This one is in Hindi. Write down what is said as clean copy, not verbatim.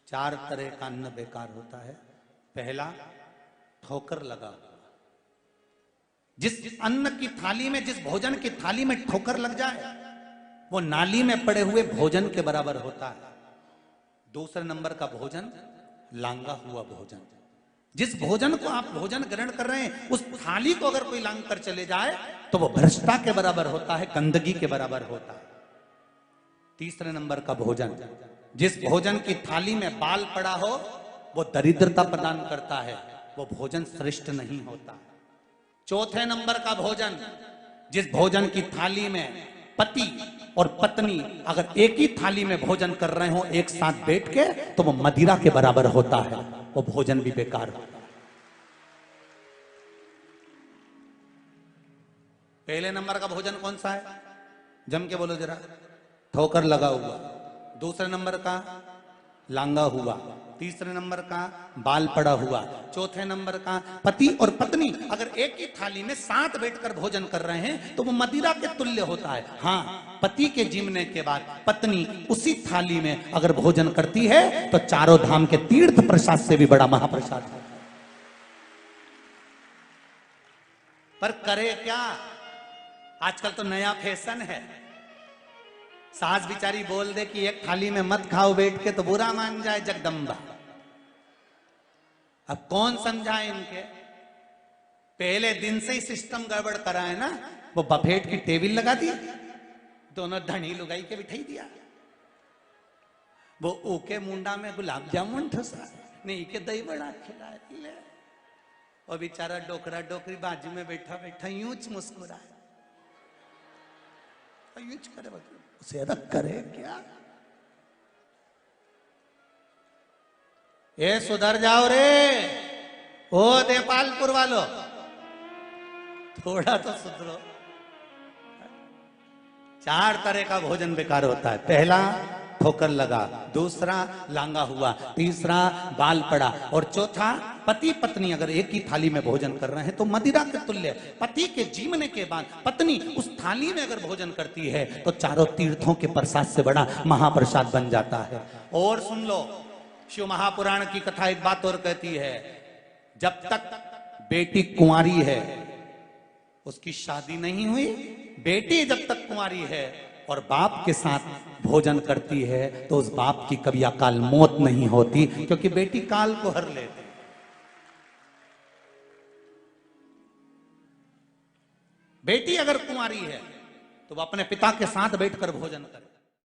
चार तरह का अन्न बेकार होता है। पहला, ठोकर लगा हुआ। जिस अन्न की थाली में, जिस भोजन की थाली में ठोकर लग जाए वो नाली में पड़े हुए भोजन के बराबर होता है। दूसरे नंबर का भोजन, लांगा हुआ भोजन। जिस भोजन को आप भोजन ग्रहण कर रहे हैं उस थाली को अगर कोई लांग कर चले जाए तो वो भ्रष्टता के बराबर होता है, गंदगी के बराबर होता है। तीसरे नंबर का भोजन, जिस भोजन की थाली में बाल पड़ा हो वो दरिद्रता प्रदान करता है, वो भोजन श्रेष्ठ नहीं होता। चौथे नंबर का भोजन, जिस भोजन की थाली में पति और पत्नी अगर एक ही थाली में भोजन कर रहे हो एक साथ बैठ के तो वो मदिरा के बराबर होता है, वो भोजन भी बेकार होता है। पहले नंबर का भोजन कौन सा है? जम के बोलो जरा। ठोकर लगा हुआ। दूसरे नंबर का लांगा हुआ। तीसरे नंबर का बाल पड़ा हुआ। चौथे नंबर का पति और पत्नी अगर एक ही थाली में साथ बैठकर भोजन कर रहे हैं तो वो मदिरा के तुल्य होता है। हाँ, पति के जीवने के बाद पत्नी उसी थाली में अगर भोजन करती है तो चारों धाम के तीर्थ प्रसाद से भी बड़ा महाप्रसाद है। पर करे क्या? आजकल तो नया फैशन है, सास बिचारी बोल दे कि एक थाली में मत खाओ बैठ के तो बुरा मान जाए जगदम्बा। अब कौन समझाए इनके? पहले दिन से ही सिस्टम गड़बड़ करा है ना। वो बफेट की टेबल लगा दी, दोनों धनी लुगाई के बिठाई दिया। वो ओके मुंडा में गुलाब जामुन ठसा, नहीं के दही बड़ा खिला ले। और बेचारा डोकरा डोकरी बाजू में बैठा बैठा यूं मुस्कुराए, यूं करे, उसे रख करे क्या? ए सुधर जाओ रे, ओ देपालपुर वालों, थोड़ा तो सुधरो। चार तरह का भोजन बेकार होता है। पहला, ठोकर लगा। दूसरा, लांगा हुआ। तीसरा, बाल पड़ा। और चौथा, पति पत्नी अगर एक ही थाली में भोजन कर रहे हैं तो मदिरा के तुल्य। पति के जीवने के बाद पत्नी उस थाली में अगर भोजन करती है तो चारों तीर्थों के प्रसाद से बड़ा महाप्रसाद बन जाता है। और सुन लो, शिव महापुराण की कथा एक बात और कहती है, जब तक बेटी कुंवारी है, उसकी शादी नहीं हुई, बेटी जब तक कुंवारी है और बाप के साथ भोजन करती है तो उस बाप की कभी अकाल मौत नहीं होती, क्योंकि बेटी काल को हर लेती। बेटी अगर कुंवारी है तो वह अपने पिता के साथ बैठकर भोजन करे।